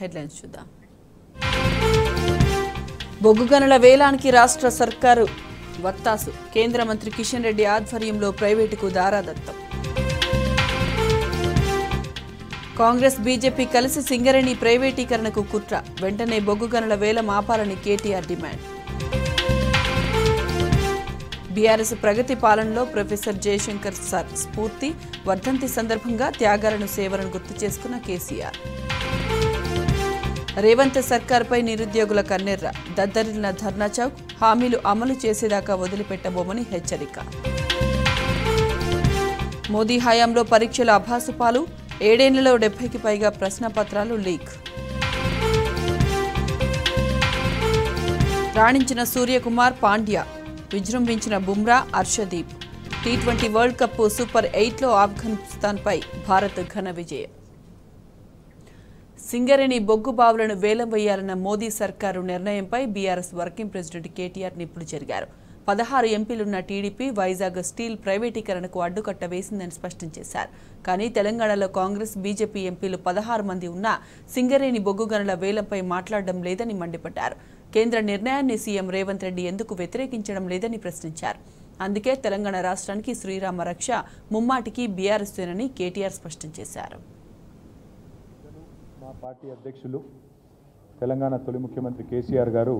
Headlines చూద్దాం. బొగ్గు గనుల వేలానికి రాష్ట్ర సర్కారు వత్తాసు. కేంద్ర మంత్రి కిషన్ రెడ్డి ఆధ్వర్యంలో ప్రైవేటుకు దారాదత్తం. కాంగ్రెస్ బీజేపీ కలిసి సింగరేణి ప్రైవేటీకరణకు కుట్ర. వెంటనే బొగ్గు గనుల వేలం ఆపాలని కేటీఆర్ డిమాండ్. బీఆర్ఎస్ ప్రగతి పాలనలో ప్రొఫెసర్ జయశంకర్ సార్ స్ఫూర్తి. వర్ధంతి సందర్భంగా త్యాగాలను సేవలను గుర్తు చేసుకున్న కేసీఆర్. రేవంత్ సర్కార్పై నిరుద్యోగుల కన్నెర్ర. దద్దరిల్లిన ధర్నా చౌక్. హామీలు అమలు చేసేదాకా వదిలిపెట్టబోమని హెచ్చరిక. మోదీ హయాంలో పరీక్షల అభాసుపాలు. 7 ఏళ్లలో 70కి పైగా ప్రశ్నపత్రాలు లీక్. రాణించిన సూర్యకుమార్, పాండ్యా. విజృంభించిన Bumrah, Harshdeep. T20 world cup super 8లో ఆఫ్ఘనిస్తాన్పై భారత్ ఘన విజయం. సింగరేణి బొగ్గు బావులను వేలం వేయాలన్న మోదీ సర్కారు నిర్ణయంపై బీఆర్ఎస్ వర్కింగ్ ప్రెసిడెంట్ కేటీఆర్ నిప్పులు చెరిగారు. 16 ఎంపీలున్న టీడీపీ వైజాగ్ స్టీల్ ప్రైవేటీకరణకు అడ్డుకట్ట వేసిందని స్పష్టం చేశారు. కానీ తెలంగాణలో కాంగ్రెస్ బీజేపీ ఎంపీలు 16 మంది ఉన్నా సింగరేణి బొగ్గు గనుల వేలంపై మాట్లాడడం లేదని మండిపడ్డారు. కేంద్ర నిర్ణయాన్ని సీఎం రేవంత్ రెడ్డి ఎందుకు వ్యతిరేకించడం లేదని ప్రశ్నించారు. అందుకే తెలంగాణ రాష్ట్రానికి శ్రీరామ రక్ష ముమ్మాటికి బీఆర్ఎస్ఏనని కేటీఆర్ స్పష్టం చేశారు. మా పార్టీ అధ్యక్షులు తెలంగాణ తొలి ముఖ్యమంత్రి కేసీఆర్ గారు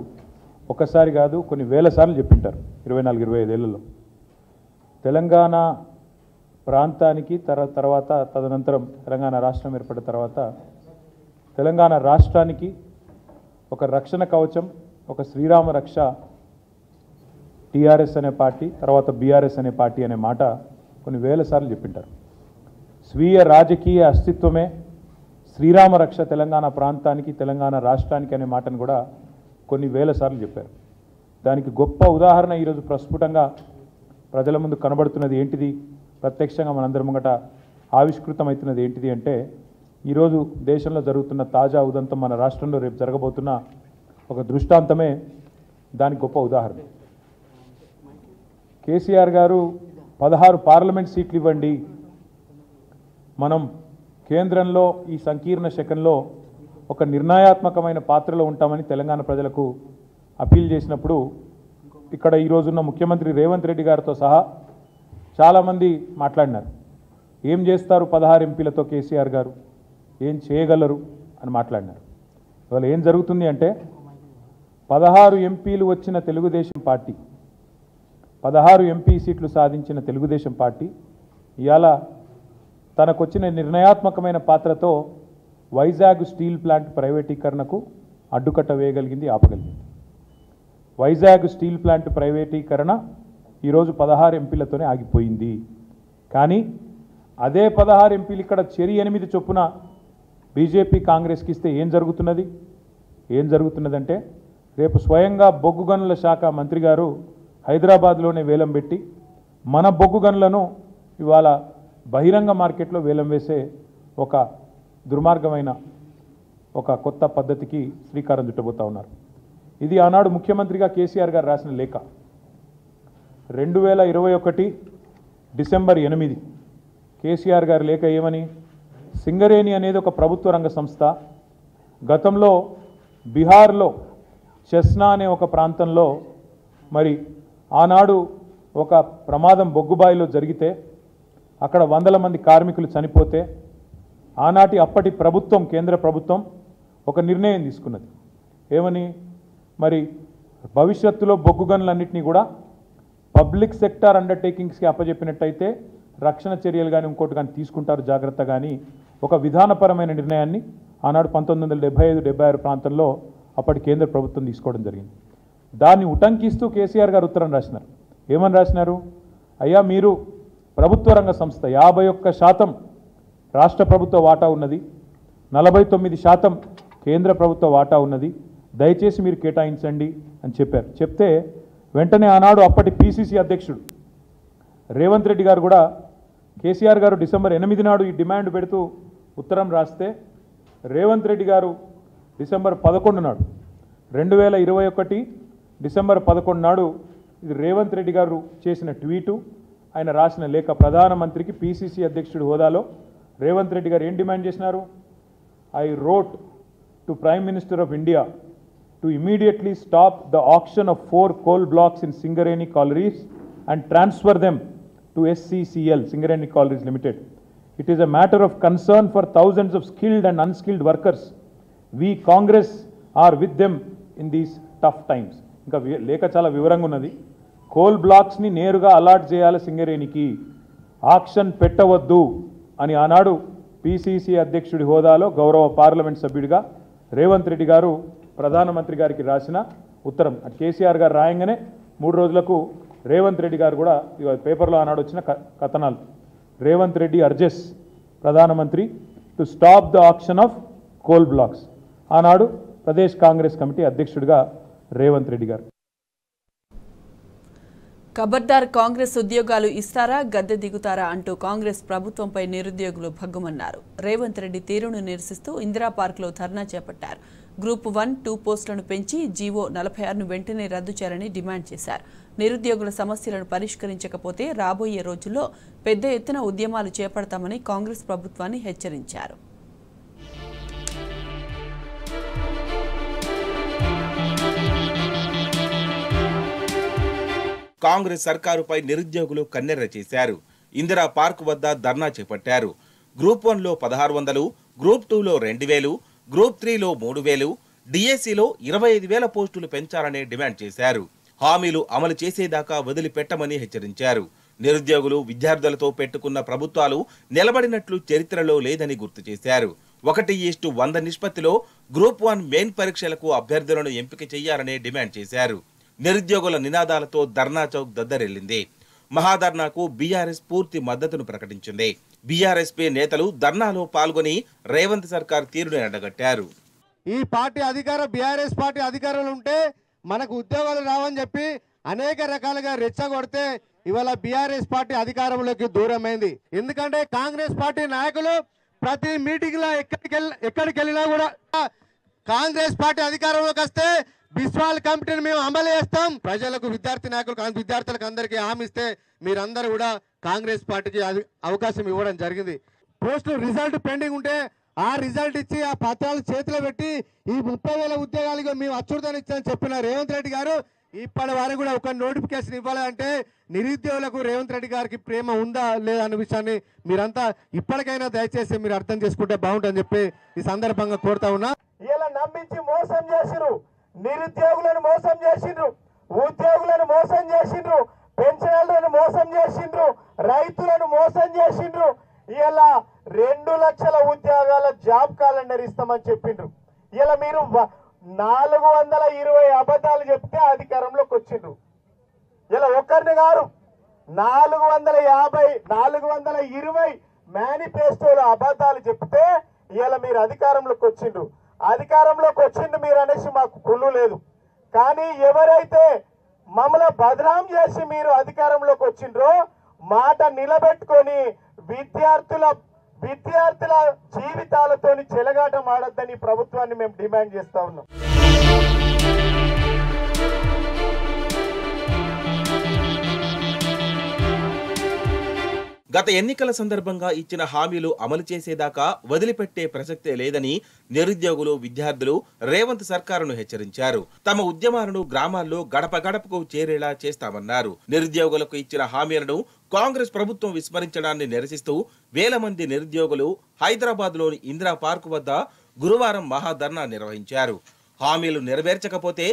ఒకసారి కాదు కొన్ని వేల సార్లు చెప్పింటారు 24-25 ఏళ్లలో. తెలంగాణ ప్రాంతానికి తర్వాత తదనంతరం తెలంగాణ రాష్ట్రం ఏర్పడిన తర్వాత తెలంగాణ రాష్ట్రానికి ఒక రక్షణ కవచం, ఒక శ్రీరామ రక్ష టీఆర్ఎస్ అనే పార్టీ, తర్వాత బీఆర్ఎస్ అనే పార్టీ అనే మాట కొన్ని వేల సార్లు చెప్పింటారు. స్వీయ రాజకీయ అస్తిత్వమే శ్రీరామ రక్ష తెలంగాణ ప్రాంతానికి, తెలంగాణ రాష్ట్రానికి అనే మాటను కూడా కొన్ని వేల సార్లు చెప్పారు. దానికి గొప్ప ఉదాహరణ ఈరోజు ప్రస్ఫుటంగా ప్రజల ముందు కనబడుతున్నది ఏంటిది, ప్రత్యక్షంగా మనందరి ముంగట ఆవిష్కృతమవుతున్నది ఏంటిది అంటే ఈరోజు దేశంలో జరుగుతున్న తాజా ఉదంతం, మన రాష్ట్రంలో రేపు జరగబోతున్న ఒక దృష్టాంతమే దానికి గొప్ప ఉదాహరణ. కేసీఆర్ గారు 16 పార్లమెంట్ సీట్లు ఇవ్వండి, మనం కేంద్రంలో ఈ సంకీర్ణ శకంలో ఒక నిర్ణయాత్మకమైన పాత్రలో ఉంటామని తెలంగాణ ప్రజలకు అప్పీల్ చేసినప్పుడు ఇక్కడ ఈరోజున్న ముఖ్యమంత్రి రేవంత్ రెడ్డి గారితో సహా చాలామంది మాట్లాడినారు. ఏం చేస్తారు 16 ఎంపీలతో కేసీఆర్ గారు, ఏం చేయగలరు అని మాట్లాడినారు. ఇవాళ ఏం జరుగుతుంది అంటే 16 ఎంపీలు వచ్చిన తెలుగుదేశం పార్టీ, 16 ఎంపీ సీట్లు సాధించిన తెలుగుదేశం పార్టీ ఇవాళ తనకొచ్చిన నిర్ణయాత్మకమైన పాత్రతో వైజాగ్ స్టీల్ ప్లాంట్ ప్రైవేటీకరణకు అడ్డుకట్ట వేయగలిగింది, ఆపగలిగింది. వైజాగ్ స్టీల్ ప్లాంట్ ప్రైవేటీకరణ ఈరోజు 16 ఎంపీలతోనే ఆగిపోయింది. కానీ అదే 16 ఎంపీలు ఇక్కడ చెరి 8 చొప్పున బీజేపీ కాంగ్రెస్కి ఇస్తే ఏం జరుగుతున్నదంటే రేపు స్వయంగా బొగ్గు గనుల శాఖ మంత్రి గారు హైదరాబాద్లోనే వేలం పెట్టి మన బొగ్గు గనులను ఇవాళ బహిరంగ మార్కెట్లో వేలం వేసే ఒక దుర్మార్గమైన ఒక కొత్త పద్ధతికి శ్రీకారం చుట్టబోతా ఉన్నారు. ఇది ఆనాడు ముఖ్యమంత్రిగా కేసీఆర్ గారు రాసిన లేఖ. 2021 డిసెంబర్ 8 కేసీఆర్ గారి లేఖ ఏమని, సింగరేణి అనేది ఒక ప్రభుత్వ రంగ సంస్థ. గతంలో బీహార్లో చెస్నా అనే ఒక ప్రాంతంలో మరి ఆనాడు ఒక ప్రమాదం బొగ్గుబాయిలో జరిగితే అక్కడ 100 మంది కార్మికులు చనిపోతే ఆనాటి అప్పటి ప్రభుత్వం, కేంద్ర ప్రభుత్వం ఒక నిర్ణయం తీసుకున్నది. ఏమని, మరి భవిష్యత్తులో బొగ్గు గనులన్నింటినీ కూడా పబ్లిక్ సెక్టార్ అండర్టేకింగ్స్కి అప్పచెప్పినట్టయితే రక్షణ చర్యలు కానీ ఇంకోటి కానీ తీసుకుంటారు జాగ్రత్త కానీ ఒక విధానపరమైన నిర్ణయాన్ని ఆనాడు 1975-76 ప్రాంతంలో అప్పటి కేంద్ర ప్రభుత్వం తీసుకోవడం జరిగింది. దాన్ని ఉటంకిస్తూ కేసీఆర్ గారు ఉత్తరం రాసినారు. ఏమని రాసినారు, అయ్యా మీరు ప్రభుత్వ రంగ సంస్థ, 51% రాష్ట్ర ప్రభుత్వ వాటా ఉన్నది, 49% కేంద్ర ప్రభుత్వ వాటా ఉన్నది, దయచేసి మీరు కేటాయించండి అని చెప్పారు. చెప్తే వెంటనే ఆనాడు అప్పటి పీసీసీ అధ్యక్షుడు రేవంత్ రెడ్డి గారు కూడా కేసీఆర్ గారు డిసెంబర్ 8 నాడు ఈ డిమాండ్ పెడుతూ ఉత్తరం రాస్తే రేవంత్ రెడ్డి గారు డిసెంబర్ 11 నాడు 2021 డిసెంబర్ 11 నాడు ఇది రేవంత్ రెడ్డి గారు చేసిన ట్వీటు, ఆయన రాసిన లేఖ. ప్రధానమంత్రికి పీసీసీ అధ్యక్షుడి హోదాలో రేవంత్ రెడ్డి గారు ఏం డిమాండ్ చేసినారు, I wrote to Prime Minister of India to immediately stop the auction of 4 coal blocks in Singareni Collieries and transfer them to SCCL, Singareni Collieries Limited. It is a matter of concern for thousands of skilled and unskilled workers. We Congress are with them in these tough times. ఇంకా లేఖ చాలా వివరంగా ఉన్నది. Coal బ్లాక్స్ని నేరుగా allot చేయాలి సింగరేణికి, auction పెట్టవద్దు అని ఆనాడు పిసిసి అధ్యక్షుడి హోదాలో గౌరవ పార్లమెంట్ సభ్యుడిగా రేవంత్ రెడ్డి గారు ప్రధానమంత్రి గారికి రాసిన ఉత్తరం. కేసీఆర్ గారు రాయంగానే 3 రోజులకు రేవంత్ రెడ్డి గారు కూడా పేపర్లో ఆనాడు వచ్చిన కథనాలు. రేవంత్ రెడ్డి అర్జెస్ ప్రధానమంత్రి to stop the auction of coal blocks. ఆనాడు ప్రదేశ్ కాంగ్రెస్ కమిటీ అధ్యక్షుడిగా రేవంత్ రెడ్డి గారు. ఖబర్దార్ కాంగ్రెస్ ఉద్యోగాలు ఇస్తారా గద్దె దిగుతారా అంటూ కాంగ్రెస్ ప్రభుత్వంపై నిరుద్యోగులు భగ్గుమన్నారు. రేవంత్ రెడ్డి తీరును నిరసిస్తూ ఇందిరా పార్క్లో ధర్నా చేపట్టారు. గ్రూప్ 1, 2 పోస్టులను పెంచి జీవో 46ను వెంటనే రద్దు చేయాలని డిమాండ్ చేశారు. నిరుద్యోగుల సమస్యలను పరిష్కరించకపోతే రాబోయే రోజుల్లో పెద్ద ఎత్తున ఉద్యమాలు చేపడతామని కాంగ్రెస్ ప్రభుత్వాన్ని హెచ్చరించారు. కాంగ్రెస్ సర్కారుపై నిరుద్యోగులు కన్నెర్ర చేశారు. ఇందిరా పార్క్ వద్ద ధర్నా చేపట్టారు. గ్రూప్ 1లో 1600, గ్రూప్ 2లో 2000, గ్రూప్ 3లో 3000, డిఎస్సిలో 25,000 పోస్టులు పెంచాలని డిమాండ్ చేశారు. హామీలు అమలు చేసేదాకా వదిలిపెట్టమని హెచ్చరించారు. నిరుద్యోగులు విద్యార్థులతో పెట్టుకున్న ప్రభుత్వాలు నిలబడినట్లు చరిత్రలో లేదని గుర్తు చేశారు. 1:100 నిష్పత్తిలో గ్రూప్ 1 మెయిన్ పరీక్షలకు అభ్యర్థులను ఎంపిక చేయాలని డిమాండ్ చేశారు. నిరుద్యోగుల నినాదాలతో ధర్నా చౌక్ దద్దరిల్లింది. మహాధర్నాకు బీఆర్ఎస్ పూర్తి మద్దతును ప్రకటించింది. బీఆర్ఎస్పీ నేతలు ధర్నాలో పాల్గొని రేవంత్ సర్కార్ తీరును ఎండగట్టారు. ఈ పార్టీ అధికారం బీఆర్ఎస్ పార్టీ అధికారంలో ఉంటే మనకు ఉద్యోగాలు రావని చెప్పి అనేక రకాలుగా రెచ్చగొడితే ఇవాళ బీఆర్ఎస్ పార్టీ అధికారంలోకి దూరమైంది. ఎందుకంటే కాంగ్రెస్ పార్టీ నాయకులు ప్రతి మీటింగ్ లో ఎక్కడికి వెళ్ళినా కూడా కాంగ్రెస్ పార్టీ అధికారంలోకి వస్తే బిస్వాల్ కమిటీని మేము అమలు చేస్తాం, ప్రజలకు విద్యార్థి నాయకులకు విద్యార్థులకు అందరికీ హామీ ఇస్తే మీరందరూ కూడా కాంగ్రెస్ పార్టీకి అవకాశం ఇవ్వడం జరిగింది. పోస్టులు రిజల్ట్ పెండింగ్ ఉంటే ఆ రిజల్ట్ ఇచ్చి ఆ పత్రాలు చేతిలో పెట్టి ఈ 30,000 ఉద్యోగాలకు మేము అచ్చుడుతాను ఇచ్చామని చెప్పిన రేవంత్ రెడ్డి గారు ఇప్పటి వరకు కూడా ఒక నోటిఫికేషన్ ఇవ్వాలంటే నిరుద్యోగులకు రేవంత్ రెడ్డి గారికి ప్రేమ ఉందా లేదా అనే విషయాన్ని మీరంతా ఇప్పటికైనా దయచేసి మీరు అర్థం చేసుకుంటే బాగుంటుందని చెప్పి ఈ సందర్భంగా కోరుతా ఉన్నా. ఇలా నమ్మించి మోసం చేసిరు, నిరుద్యోగులను మోసం చేసిండ్రు, ఉద్యోగులను మోసం చేసిండ్రు, పెన్షనర్లను మోసం చేసిండ్రు, రైతులను మోసం చేసిండ్రు. ఇలా 2 లక్షల ఉద్యోగాల జాబ్ క్యాలెండర్ ఇస్తామని చెప్పిండ్రు. ఇలా మీరు 420 అబద్ధాలు చెప్తే అధికారంలోకి వచ్చిండ్రు. ఇలా ఒక్కరిని గారు 420 మేనిఫెస్టోలో అబద్ధాలు చెప్తే ఇలా మీరు అధికారంలోకి వచ్చిండ్రు. అధికారంలోకి వచ్చింది మీరు అనేసి మాకు కుళ్ళు లేదు. కానీ ఎవరైతే మమ్మల్ని బదనాం చేసి మీరు అధికారంలోకి వచ్చిండ్రో మాట నిలబెట్టుకొని విద్యార్థుల జీవితాలతోని చెలగాటం ఆడొద్దని ప్రభుత్వాన్ని మేము డిమాండ్ చేస్తా ఉన్నాం. గత ఎన్నికల సందర్భంగా ఇచ్చిన హామీలు అమలు చేసేదాకా వదిలిపెట్టే ప్రసక్తే లేదని నిరుద్యోగులు విద్యార్థులు రేవంత్ సర్కారును హెచ్చరించారు. తమ ఉద్యమాలను గ్రామాల్లో గడప గడపకు చేరేలా చేస్తామన్నారు. నిరుద్యోగులకు ఇచ్చిన హామీలను కాంగ్రెస్ ప్రభుత్వం విస్మరించడాన్ని నిరసిస్తూ వేల మంది నిరుద్యోగులు హైదరాబాద్లోని ఇందిరా పార్క్ వద్ద గురువారం మహాధర్నా నిర్వహించారు. హామీలు నెరవేర్చకపోతే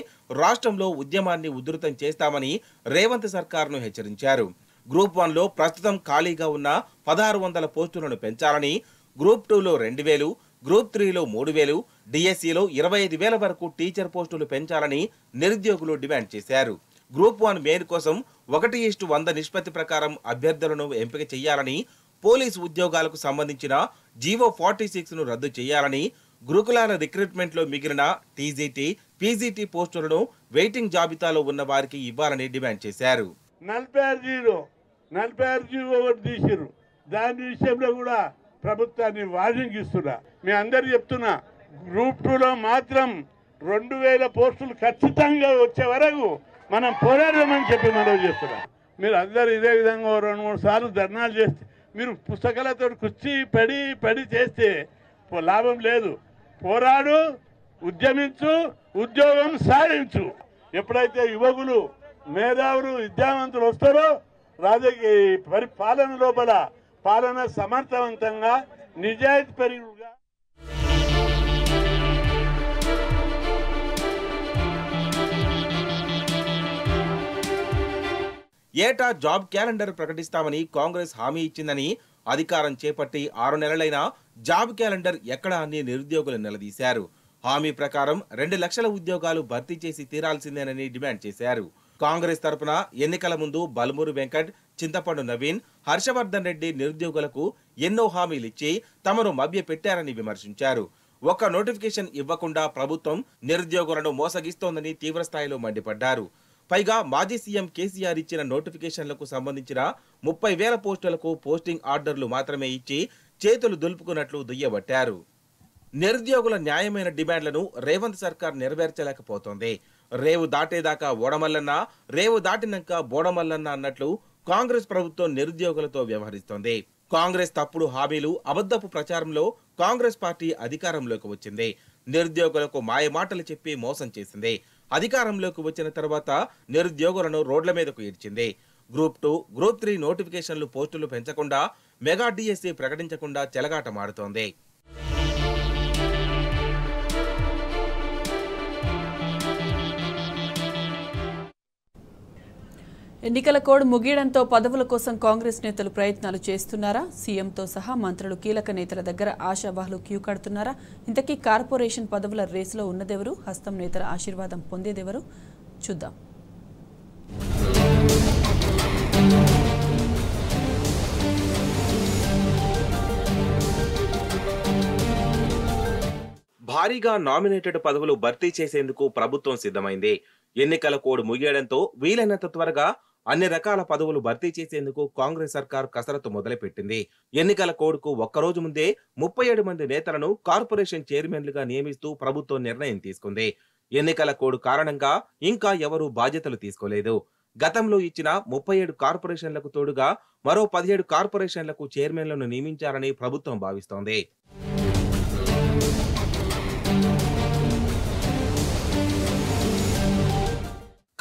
రాష్ట్రంలో ఉద్యమాన్ని ఉధృతం చేస్తామని రేవంత్ సర్కారును హెచ్చరించారు. గ్రూప్ 1లో ప్రస్తుతం ఖాళీగా ఉన్న 1600 పోస్టులను పెంచాలని, గ్రూప్ 2లో 2000, గ్రూప్ 3లో 3000, డిఎస్సిలో 25,000 వరకు టీచర్ పోస్టులు పెంచాలని నిరుద్యోగులు డిమాండ్ చేశారు. గ్రూప్ 1 మెయిన్ కోసం 1:100 నిష్పత్తి ప్రకారం అభ్యర్థులను ఎంపిక చేయాలని, పోలీసు ఉద్యోగాలకు సంబంధించిన జీవో 46ను రద్దు చేయాలని, గురుకులాల రిక్రూట్మెంట్లో మిగిలిన టీజీటీ, పీజీటీ పోస్టులను వెయిటింగ్ జాబితాలో ఉన్న వారికి ఇవ్వాలని డిమాండ్ చేశారు. 46 ఒకటి తీసిరు. దాని విషయంలో కూడా ప్రభుత్వాన్ని వార్నింగ్ ఇస్తున్నా. మీ అందరు చెప్తున్నా, గ్రూప్ 2లో మాత్రం 2000 పోస్టులు ఖచ్చితంగా వచ్చే వరకు మనం పోరాడమని చెప్పి మనవి చేస్తున్నా. మీరు అందరు ఇదే విధంగా 2-3 సార్లు ధర్నాలు చేస్తే మీరు పుస్తకాలతో కుర్చీ పడి చేస్తే లాభం లేదు. ఉద్యమించు, ఉద్యోగం సాధించు. ఎప్పుడైతే యువకులు, మేధావులు, విద్యావంతులు వస్తారో రాజకీయ పాలన లోపల పాలన సమర్థవంతంగా నిజాయితీ పెరుగుగా. ఏటా జాబ్ క్యాలెండర్ ప్రకటిస్తామని కాంగ్రెస్ హామీ ఇచ్చిందని, అధికారం చేపట్టి 6 నెలలైనా జాబ్ క్యాలెండర్ ఎక్కడా అని నిరుద్యోగులు నిలదీశారు. హామీ ప్రకారం 2 లక్షల ఉద్యోగాలు భర్తీ చేసి తీరాల్సిందేనని డిమాండ్ చేశారు. కాంగ్రెస్ తరపున ఎన్నికల ముందు బల్మూరు వెంకట్, చింతపండు నవీన్, హర్షవర్ధన్ రెడ్డి నిరుద్యోగులకు ఎన్నో హామీలిచ్చి తమను మభ్యపెట్టారని విమర్శించారు. ఒక్క నోటిఫికేషన్ ఇవ్వకుండా ప్రభుత్వం నిరుద్యోగులను మోసగిస్తోందని తీవ్రస్థాయిలో మండిపడ్డారు. పైగా మాజీ సీఎం కేసీఆర్ ఇచ్చిన నోటిఫికేషన్లకు సంబంధించిన 30,000 పోస్టులకు పోస్టింగ్ ఆర్డర్లు మాత్రమే ఇచ్చి చేతులు దులుపుకున్నట్లు దుయ్యబట్టారు. నిరుద్యోగుల న్యాయమైన డిమాండ్లను రేవంత్ సర్కార్ నెరవేర్చలేకపోతోంది. రేవు దాటేదాకా ఓడమల్లన్న, రేవు దాటినాక బోడమల్లన్న అన్నట్లు కాంగ్రెస్ ప్రభుత్వం నిరుద్యోగులతో వ్యవహరిస్తోంది. కాంగ్రెస్ తప్పుడు హామీలు, అబద్ధపు ప్రచారంలో కాంగ్రెస్ పార్టీ అధికారంలోకి వచ్చింది. నిరుద్యోగులకు మాయమాటలు చెప్పి మోసం చేసింది. అధికారంలోకి వచ్చిన తర్వాత నిరుద్యోగులను రోడ్ల మీదకు ఈడ్చింది. గ్రూప్ 2, గ్రూప్ 3 నోటిఫికేషన్లు పోస్టులు పెంచకుండా, మెగా డిఎస్సి ప్రకటించకుండా చెలగాటమాడుతోంది. ఎన్నికల కోడ్ ముగియడంతో పదవుల కోసం కాంగ్రెస్ నేతలు ప్రయత్నాలు చేస్తున్నారా? సీఎంతో సహా మంత్రులు, కీలక నేతల దగ్గర ఆశావాహులు క్యూ కడుతున్నారా? ఇంతకీ కార్పొరేషన్ పదవుల రేసులో ఉన్నదెవరు? హస్తం నేతల ఆశీర్వాదం పొందేదెవరు? చూద్దాం. భారీగా నామినేటెడ్ పదవులు భర్తీ చేసేందుకు ప్రభుత్వం సిద్ధమైంది. ఎన్నికల కోడ్ ముగియడంతో వీలైనంత త్వరగా అన్ని రకాల పదవులు భర్తీ చేసేందుకు కాంగ్రెస్ సర్కార్ కసరత్తు మొదలుపెట్టింది. ఎన్నికల కోడ్కు ఒక్కరోజు ముందే 37 మంది నేతలను కార్పొరేషన్ చైర్మన్లుగా నియమిస్తూ ప్రభుత్వం నిర్ణయం తీసుకుంది. ఎన్నికల కోడ్ కారణంగా ఇంకా ఎవరూ బాధ్యతలు తీసుకోలేదు. గతంలో ఇచ్చిన 37 కార్పొరేషన్లకు తోడుగా మరో 17 కార్పొరేషన్లకు చైర్మన్లను నియమించాలని ప్రభుత్వం భావిస్తోంది.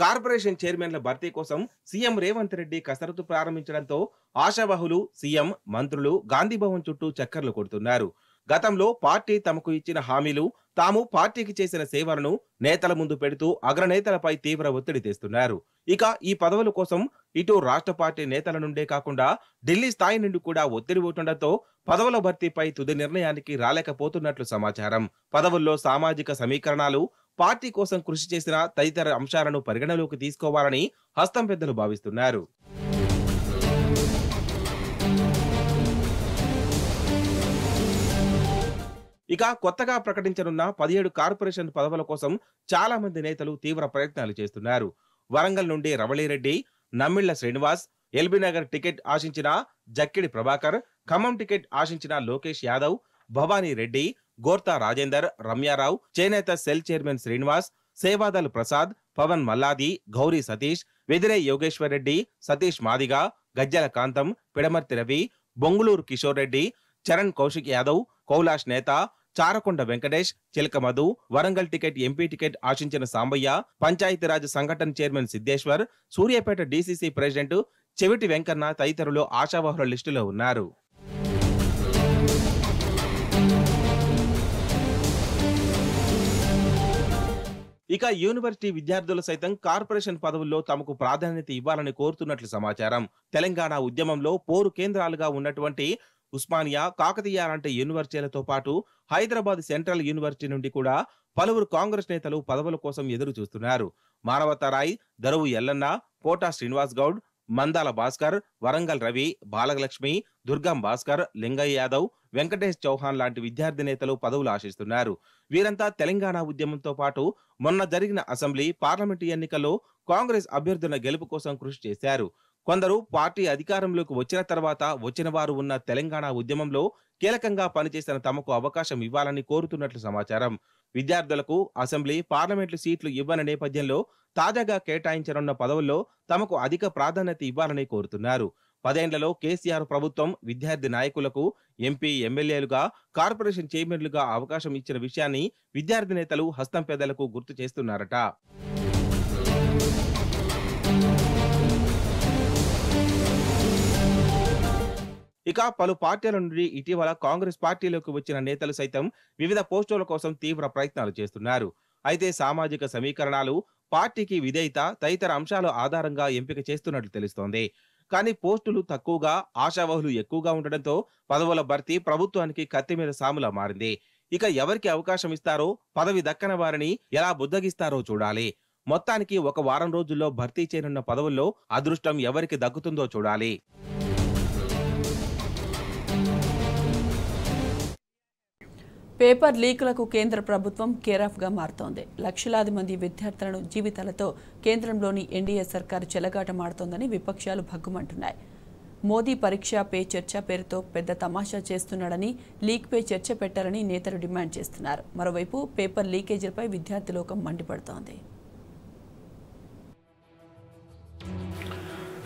కార్పొరేషన్ చైర్మన్ల భర్తీ కోసం సీఎం రేవంత్ రెడ్డి కసరత్తు ప్రారంభించడంతో ఆశావాహులు, సీఎం, మంత్రులు గాంధీభవన్ చుట్టూ చక్కర్లు కొడుతున్నారు. గతంలో పార్టీ తమకు ఇచ్చిన హామీలు, తాము పార్టీకి చేసిన సేవలను నేతల ముందు పెడుతూ అగ్రనేతలపై తీవ్ర ఒత్తిడి తెస్తున్నారు. ఇక ఈ పదవుల కోసం ఇటు రాష్ట్ర పార్టీ నేతల నుండే కాకుండా ఢిల్లీ స్థాయి నుండి కూడా ఒత్తిడి ఉండడంతో పదవుల భర్తీపై తుది నిర్ణయానికి రాలేకపోతున్నట్లు సమాచారం. పదవుల్లో సామాజిక సమీకరణాలు, పార్టీ కోసం కృషి చేసిన తదితర అంశాలను పరిగణలోకి తీసుకోవాలని హస్తం పెద్దలు భావిస్తున్నారు. ఇక కొత్తగా ప్రకటించనున్న 17 కార్పొరేషన్ పదవుల కోసం చాలా మంది నేతలు తీవ్ర ప్రయత్నాలు చేస్తున్నారు. వరంగల్ నుండి రవళిరెడ్డి, నమ్మిళ్ల శ్రీనివాస్, ఎల్బీనగర్ టికెట్ ఆశించిన జక్కిడి ప్రభాకర్, ఖమ్మం టికెట్ ఆశించిన లోకేష్ యాదవ్, భవానీ రెడ్డి, గోర్తా రాజేందర్, రమ్యారావు, చేనేత సెల్ చైర్మన్ శ్రీనివాస్, సేవాదల్ ప్రసాద్, పవన్ మల్లాది, గౌరీ సతీష్, వెదిరే యోగేశ్వర్ రెడ్డి, సతీష్ మాదిగా, గజ్జల కాంతం, పిడమర్తి రవి, బొంగుళూరు కిషోర్ రెడ్డి, చరణ్ కౌశిక్ యాదవ్, కౌలాష్ నేత, చారకొండ వెంకటేష్, చిలక Madhu, Warangal ticket MP ticket ఆశించిన సాంబయ్య, పంచాయతీరాజ్ సంఘటన chairman Siddeshwar, Suryapet DCC president చెవిటి వెంకన్న తదితరులు ఆశావాహుల లిస్టులో ఉన్నారు. ఇక యూనివర్సిటీ విద్యార్థులు సైతం కార్పొరేషన్ పదవుల్లో తమకు ప్రాధాన్యత ఇవ్వాలని కోరుతున్నట్లు సమాచారం. తెలంగాణ ఉద్యమంలో పోరు కేంద్రాలుగా ఉన్నటువంటి ఉస్మానియా, కాకతీయ లాంటి యూనివర్సిటీలతో పాటు హైదరాబాద్ సెంట్రల్ యూనివర్సిటీ నుండి కూడా పలువురు కాంగ్రెస్ నేతలు పదవుల కోసం ఎదురు చూస్తున్నారు. మానవతారాయ్, దరువు ఎల్లన్న, పోటా శ్రీనివాస్ గౌడ్, మందాల భాస్కర్, వరంగల్ రవి, బాలలక్ష్మి, దుర్గం భాస్కర్, లింగయ్య యాదవ్, వెంకటేష్ చౌహాన్ లాంటి విద్యార్థి నేతలు పదవులు ఆశిస్తున్నారు. వీరంతా తెలంగాణ ఉద్యమంతో పాటు మొన్న జరిగిన అసెంబ్లీ, పార్లమెంటు ఎన్నికల్లో కాంగ్రెస్ అభ్యర్థుల గెలుపు కోసం కృషి చేశారు. కొందరు పార్టీ అధికారంలోకి వచ్చిన తర్వాత వచ్చిన వారు ఉన్న తెలంగాణ ఉద్యమంలో కీలకంగా పనిచేసిన తమకు అవకాశం ఇవ్వాలని కోరుతున్నట్లు సమాచారం. విద్యార్థులకు అసెంబ్లీ, పార్లమెంటు సీట్లు ఇవ్వని నేపథ్యంలో తాజాగా కేటాయించనున్న పదవుల్లో తమకు అధిక ప్రాధాన్యత ఇవ్వాలని కోరుతున్నారు. 10 ఏళ్లలో కేసీఆర్ ప్రభుత్వం విద్యార్థి నాయకులకు ఎంపీ, ఎమ్మెల్యేలుగా, కార్పొరేషన్ చైర్మన్లుగా అవకాశం ఇచ్చిన విషయాన్ని విద్యార్థి నేతలు హస్తం పేదలకు గుర్తు చేస్తున్నారట. ఇక పలు పార్టీల నుండి ఇటీవల కాంగ్రెస్ పార్టీలోకి వచ్చిన నేతలు సైతం వివిధ పోస్టుల కోసం తీవ్ర ప్రయత్నాలు చేస్తున్నారు. అయితే సామాజిక సమీకరణాలు, పార్టీకి విధేయత తదితర అంశాల ఆధారంగా ఎంపిక చేస్తున్నట్లు తెలుస్తోంది. కానీ పోస్టులు తక్కువగా, ఆశావహులు ఎక్కువగా ఉండడంతో పదవుల భర్తీ ప్రభుత్వానికి కత్తి మీద సాములా మారింది. ఇక ఎవరికి అవకాశం ఇస్తారో, పదవి దక్కన వారిని ఎలా బుద్ధగిస్తారో చూడాలి. మొత్తానికి ఒక వారం రోజుల్లో భర్తీ చేయనున్న పదవుల్లో అదృష్టం ఎవరికి దక్కుతుందో చూడాలి. పేపర్ లీకులకు కేంద్ర ప్రభుత్వం కేరాఫ్గా మారుతోంది. లక్షలాది మంది విద్యార్థులను జీవితాలతో కేంద్రంలోని ఎన్డీఏ సర్కారు చెలగాటమాడుతోందని విపక్షాలు భగ్గుమంటున్నాయి. మోదీ పరీక్ష పే చర్చ పేరుతో పెద్ద తమాషా చేస్తున్నాడని, లీక్ పే చర్చ పెట్టాలని నేతలు డిమాండ్ చేస్తున్నారు. మరోవైపు పేపర్ లీకేజీలపై విద్యార్థి లోకం మండిపడుతోంది.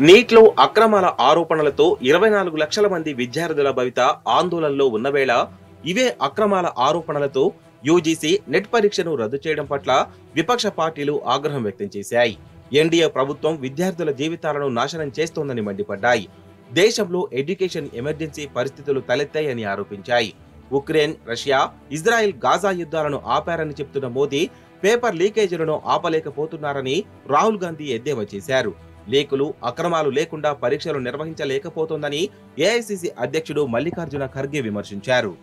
నీట్లో అక్రమాల ఆరోపణలతో 24 లక్షల మంది విద్యార్థుల భవిత ఆందోళనలో ఉన్న వేళ ఇవే అక్రమాల ఆరోపణలతో యూజీసీ నెట్ పరీక్షను రద్దు చేయడం పట్ల విపక్ష పార్టీలు ఆగ్రహం వ్యక్తం చేశాయి. ఎన్డీఏ ప్రభుత్వం విద్యార్థుల జీవితాలను నాశనం చేస్తోందని మండిపడ్డాయి. దేశంలో ఎడ్యుకేషన్ ఎమర్జెన్సీ పరిస్థితులు తలెత్తాయని ఆరోపించాయి. ఉక్రెయిన్, రష్యా, ఇజ్రాయెల్, గాజా యుద్ధాలను ఆపారని చెప్తున్న మోదీ పేపర్ లీకేజీలను ఆపలేకపోతున్నారని రాహుల్ గాంధీ ఎద్దేవా చేశారు. లీకులు, అక్రమాలు లేకుండా పరీక్షలు నిర్వహించలేకపోతోందని ఏఐసీసీ అధ్యక్షుడు మల్లికార్జున ఖర్గే విమర్శించారు.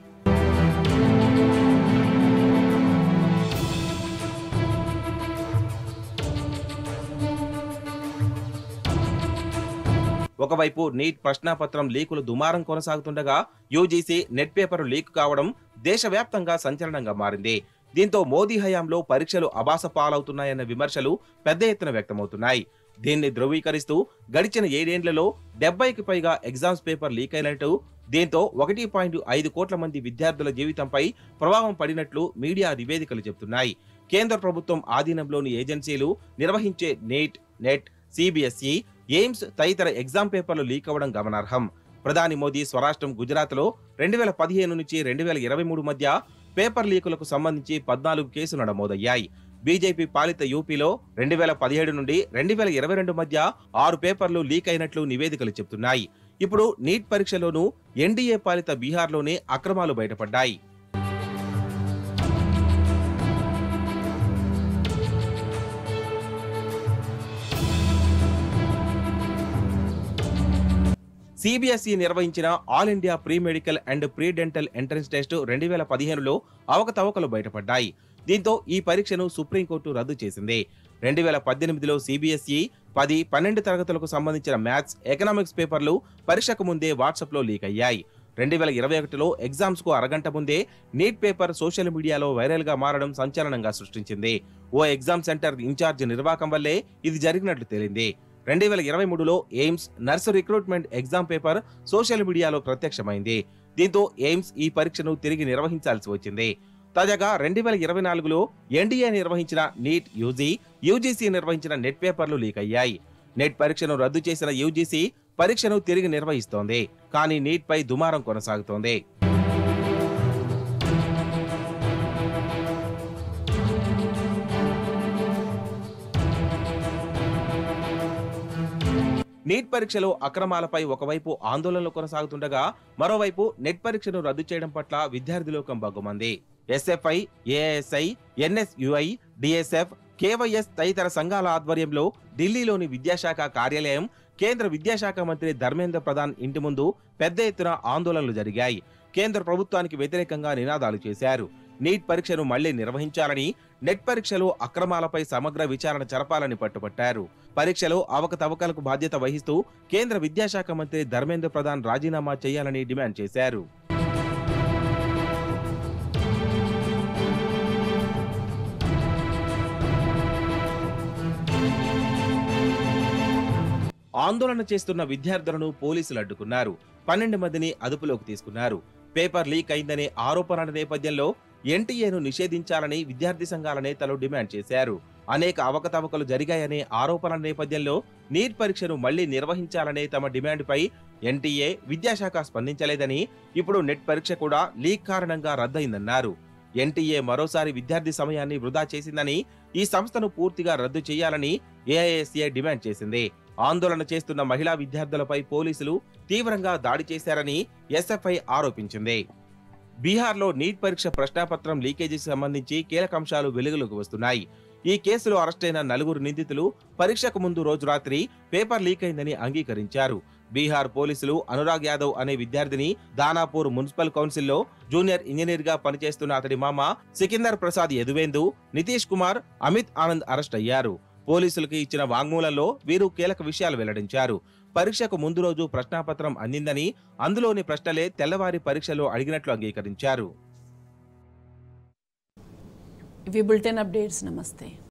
ఒకవైపు నీట్ ప్రశ్నాపత్రం లీకులు దుమారం కొనసాగుతుండగా యూజీసీ నెట్ పేపర్ లీక్ కావడం దేశవ్యాప్తంగా సంచలనంగా మారింది. దీంతో మోదీ హయాంలో పరీక్షలు అబాస పాలవుతున్నాయన్న విమర్శలు పెద్ద ఎత్తున వ్యక్తమవుతున్నాయి. దీన్ని ధృవీకరిస్తూ గడిచిన 7 ఏళ్లలో 70కి పైగా ఎగ్జామ్స్ పేపర్ లీక్ అయినట్టు, దీంతో 1.5 కోట్ల మంది విద్యార్థుల జీవితంపై ప్రభావం పడినట్లు మీడియా నివేదికలు చెబుతున్నాయి. కేంద్ర ప్రభుత్వం ఆధీనంలోని ఏజెన్సీలు నిర్వహించే నీట్, నెట్, సిబిఎస్ఈ, ఎయిమ్స్ తదితర ఎగ్జామ్ పేపర్లు లీక్ అవ్వడం గమనార్హం. ప్రధాని మోదీ స్వరాష్ట్రం గుజరాత్లో 2015 నుంచి 2023 మధ్య పేపర్ లీకులకు సంబంధించి 14 కేసులు నమోదయ్యాయి. బీజేపీ పాలిత యూపీలో 2017 నుండి 2022 మధ్య 6 పేపర్లు లీక్ అయినట్లు నివేదికలు చెబుతున్నాయి. ఇప్పుడు నీట్ పరీక్షలోనూ ఎన్డీఏ పాలిత బీహార్లోనే అక్రమాలు బయటపడ్డాయి. సిబిఎస్ఈ నిర్వహించిన all India pre medical and pre dental entrance test 2015లో అవకతవకలు బయటపడ్డాయి. దీంతో ఈ పరీక్షను సుప్రీంకోర్టు రద్దు చేసింది. 2018లో సిబిఎస్ఈ 10, 12 తరగతులకు సంబంధించిన మ్యాథ్స్, ఎకనామిక్స్ పేపర్లు పరీక్షకు ముందే వాట్సాప్లో లీక్ అయ్యాయి. 2021లో ఎగ్జామ్స్ కు అరగంట ముందే నీట్ పేపర్ సోషల్ మీడియాలో వైరల్ గా మారడం సంచలనంగా సృష్టించింది. ఓ ఎగ్జామ్ సెంటర్ ఇన్ఛార్జ్ నిర్వాకం వల్లే ఇది జరిగినట్లు తేలింది. 2023లో AIIMS nurse recruitment exam paper social మీడియాలో ప్రత్యక్షమైంది. దీంతో ఎయిమ్స్ ఈ పరీక్షను తిరిగి నిర్వహించాల్సి వచ్చింది. తాజాగా 2024లో ఎన్డీఏ నిర్వహించిన నీట్ యూజీ, యూజీసీ నిర్వహించిన నెట్ పేపర్లు లీక్ అయ్యాయి. నెట్ పరీక్షను రద్దు చేసిన యూజీసీ పరీక్షను తిరిగి నిర్వహిస్తోంది. కానీ నీట్ పై దుమారం కొనసాగుతోంది. నీట్ పరీక్షలో అక్రమాలపై ఒకవైపు ఆందోళనలు కొనసాగుతుండగా మరోవైపు నెట్ పరీక్షను రద్దు చేయడం పట్ల విద్యార్థి లోకం బగ్గుమంది. ఎస్ఎఫ్ఐ, ఏఐఎస్ఐ, ఎన్ఎస్యుఐ, డిఎస్ఎఫ్, కేవైఎస్ తదితర సంఘాల ఆధ్వర్యంలో ఢిల్లీలోని విద్యాశాఖ కార్యాలయం, కేంద్ర విద్యాశాఖ మంత్రి ధర్మేంద్ర ప్రధాన్ ఇంటి ముందు పెద్ద ఎత్తున ఆందోళనలు జరిగాయి. కేంద్ర ప్రభుత్వానికి వ్యతిరేకంగా నినాదాలు చేశారు. నీట్ పరీక్షను మళ్లీ నిర్వహించాలని, నెట్ పరీక్షలో అక్రమాలపై సమగ్ర విచారణ జరపాలని పట్టుబట్టారు. పరీక్షలో అవకతవకలకు బాధ్యత వహిస్తూ కేంద్ర విద్యాశాఖ మంత్రి ధర్మేంద్ర ప్రధాన్ రాజీనామా చేయాలని డిమాండ్ చేశారు. ఆందోళన చేస్తున్న విద్యార్థులను పోలీసులు అడ్డుకున్నారు. 12 మందిని అదుపులోకి తీసుకున్నారు. పేపర్ లీక్ అయిందనే ఆరోపణల నేపథ్యంలో ఎన్టీఏను నిషేధించాలని విద్యార్థి సంఘాల నేతలు డిమాండ్ చేశారు. అనేక అవకతవకలు జరిగాయనే ఆరోపణల నేపథ్యంలో నీట్ పరీక్షను మళ్లీ నిర్వహించాలనే తమ డిమాండ్పై ఎన్టీఏ విద్యాశాఖ స్పందించలేదని, ఇప్పుడు నెట్ పరీక్ష కూడా లీక్ కారణంగా రద్దయిందన్నారు. ఎన్టీఏ మరోసారి విద్యార్థి సమయాన్ని వృధా చేసిందని, ఈ సంస్థను పూర్తిగా రద్దు చేయాలని ఏఐఎస్ఏ డిమాండ్ చేసింది. ఆందోళన చేస్తున్న మహిళా విద్యార్థులపై పోలీసులు తీవ్రంగా దాడి చేశారని ఎస్ఎఫ్ఐ ఆరోపించింది. బీహార్లో నీట్ పరీక్ష ప్రశ్నాపత్రం లీకేజీకి సంబంధించి కీలక అంశాలు వెలుగులోకి వస్తున్నాయి. ఈ కేసులో అరెస్టైన 4 నిందితులు పరీక్షకు ముందు రోజు రాత్రి పేపర్ లీక్ అయిందని అంగీకరించారు. బీహార్ పోలీసులు అనురాగ్ యాదవ్ అనే విద్యార్థిని దానాపూర్ మున్సిపల్ కౌన్సిల్లో జూనియర్ ఇంజనీర్ గా పనిచేస్తున్న అతడి మామ సికిందర్ ప్రసాద్ యదువేందు, నితీష్ కుమార్, అమిత్ ఆనంద్ అరెస్ట్ అయ్యారు. పోలీసులకు ఇచ్చిన వాంగ్మూలంలో వీరు కీలక విషయాలు వెల్లడించారు. పరీక్షకు ముందు రోజు ప్రశ్నాపత్రం అందిందని, అందులోని ప్రశ్నలే తెల్లవారి పరీక్షలో అడిగినట్లు అంగీకరించారు. ఇవి బులెటిన్ అప్డేట్స్. నమస్తే.